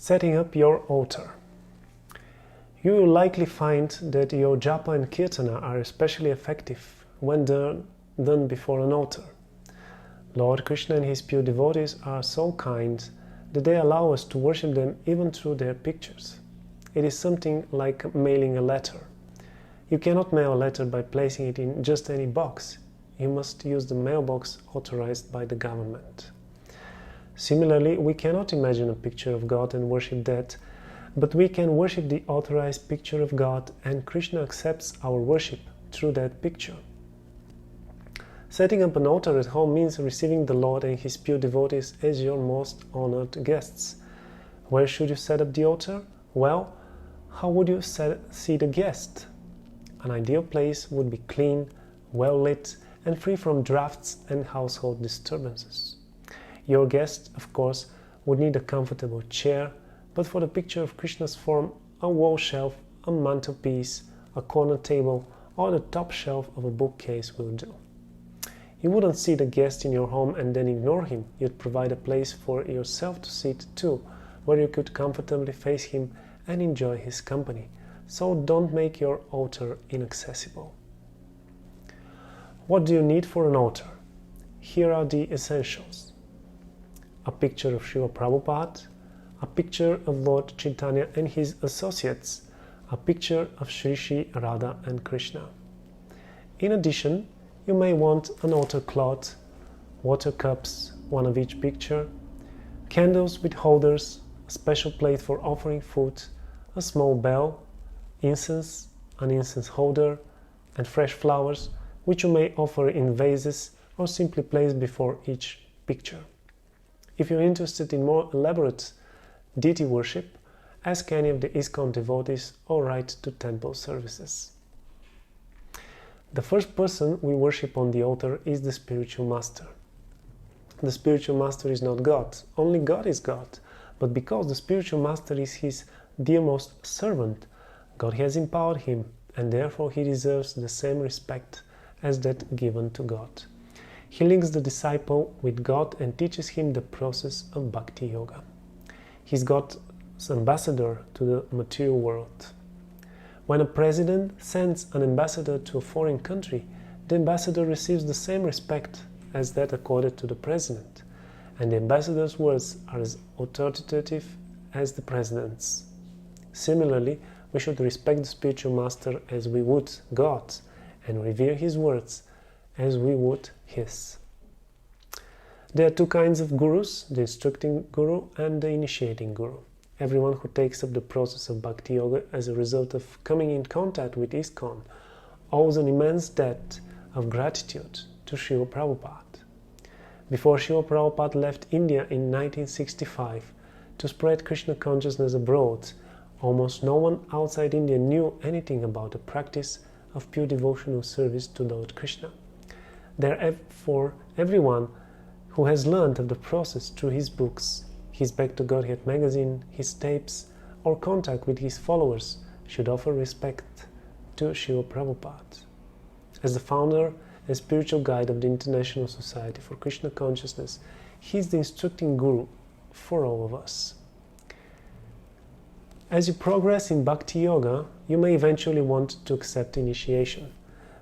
Setting up your altar. You will likely find that your japa and kirtana are especially effective when done before an altar. Lord Krishna and his pure devotees are so kind that they allow us to worship them even through their pictures. It is something like mailing a letter. You cannot mail a letter by placing it in just any box. You must use the mailbox authorized by the government. Similarly, we cannot imagine a picture of God and worship that, but we can worship the authorized picture of God, and Krishna accepts our worship through that picture. Setting up an altar at home means receiving the Lord and his pure devotees as your most honored guests. Where should you set up the altar? Well, how would you see the guest? An ideal place would be clean, well lit, and free from drafts and household disturbances. Your guest, of course, would need a comfortable chair, but for the picture of Krishna's form, a wall shelf, a mantelpiece, a corner table, or the top shelf of a bookcase will do. You wouldn't see the guest in your home and then ignore him. You'd provide a place for yourself to sit too, where you could comfortably face him and enjoy his company. So don't make your altar inaccessible. What do you need for an altar? Here are the essentials. A picture of Srila Prabhupada, a picture of Lord Chaitanya and his associates, a picture of Sri Sri Radha and Krishna. In addition, you may want an altar cloth, water cups, one of each picture, candles with holders, a special plate for offering food, a small bell, incense, an incense holder, and fresh flowers, which you may offer in vases or simply place before each picture. If you're interested in more elaborate deity worship, ask any of the ISKCON devotees or write to temple services. The first person we worship on the altar is the spiritual master. The spiritual master is not God, only God is God. But because the spiritual master is his dearmost servant, God has empowered him, and therefore he deserves the same respect as that given to God. He links the disciple with God and teaches him the process of Bhakti Yoga. He's God's ambassador to the material world. When a president sends an ambassador to a foreign country, the ambassador receives the same respect as that accorded to the president, and the ambassador's words are as authoritative as the president's. Similarly, we should respect the spiritual master as we would God, and revere his words as we would his. There are two kinds of gurus, the instructing guru and the initiating guru. Everyone who takes up the process of Bhakti Yoga as a result of coming in contact with ISKCON owes an immense debt of gratitude to Srila Prabhupada. Before Srila Prabhupada left India in 1965 to spread Krishna consciousness abroad, almost no one outside India knew anything about the practice of pure devotional service to Lord Krishna. Therefore, everyone who has learned of the process through his books, his Back to Godhead magazine, his tapes, or contact with his followers should offer respect to Srila Prabhupada. As the founder and spiritual guide of the International Society for Krishna Consciousness, he is the instructing guru for all of us. As you progress in Bhakti Yoga, you may eventually want to accept initiation.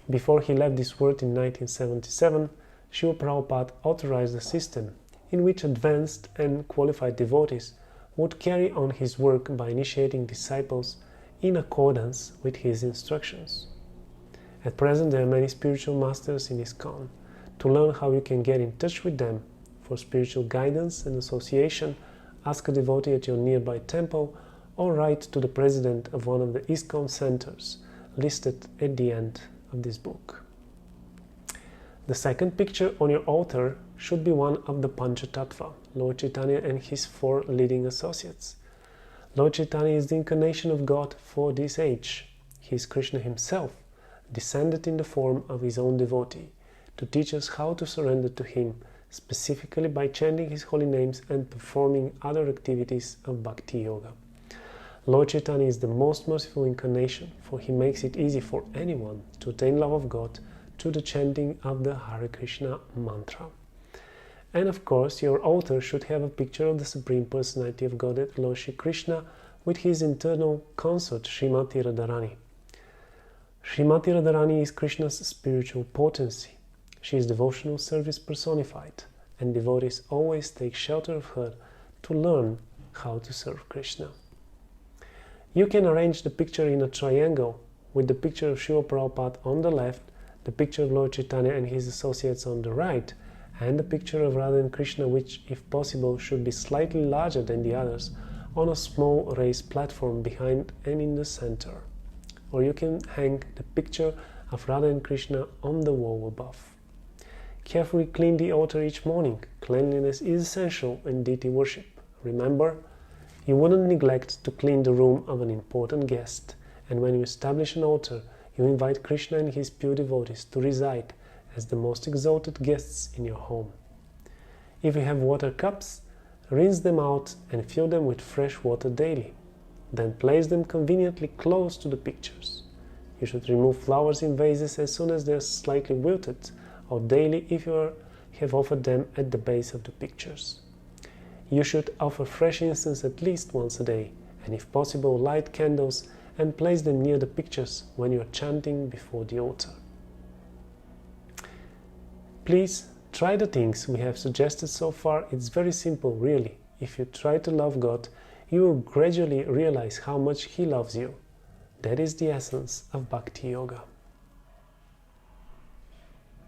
Before he left this world in 1977, Srila Prabhupada authorized a system in which advanced and qualified devotees would carry on his work by initiating disciples in accordance with his instructions. At present, there are many spiritual masters in ISKCON. To learn how you can get in touch with them for spiritual guidance and association, ask a devotee at your nearby temple or write to the president of one of the ISKCON centers listed at the end of this book. The second picture on your altar should be one of the Panchatattva, Lord Chaitanya and his 4 leading associates. Lord Chaitanya is the incarnation of God for this age. He is Krishna himself, descended in the form of his own devotee, to teach us how to surrender to him, specifically by chanting his holy names and performing other activities of Bhakti Yoga. Lord Chaitanya is the most merciful incarnation, for he makes it easy for anyone to attain love of God through the chanting of the Hare Krishna mantra. And of course, your altar should have a picture of the Supreme Personality of Godhead, Lord Shri Krishna, with his internal consort, Srimati Radharani. Srimati Radharani is Krishna's spiritual potency. She is devotional service personified, and devotees always take shelter of her to learn how to serve Krishna. You can arrange the picture in a triangle with the picture of Srila Prabhupada on the left, the picture of Lord Chaitanya and his associates on the right, and the picture of Radha and Krishna, which, if possible, should be slightly larger than the others, on a small raised platform behind and in the center. Or you can hang the picture of Radha and Krishna on the wall above. Carefully clean the altar each morning. Cleanliness is essential in deity worship. Remember, you wouldn't neglect to clean the room of an important guest, and when you establish an altar, you invite Krishna and his pure devotees to reside as the most exalted guests in your home. If you have water cups, rinse them out and fill them with fresh water daily. Then place them conveniently close to the pictures. You should remove flowers in vases as soon as they are slightly wilted, or daily if you have offered them at the base of the pictures. You should offer fresh incense at least once a day, and if possible light candles and place them near the pictures when you are chanting before the altar. Please try the things we have suggested so far. It's very simple, really. If you try to love God, you will gradually realize how much He loves you. That is the essence of Bhakti Yoga.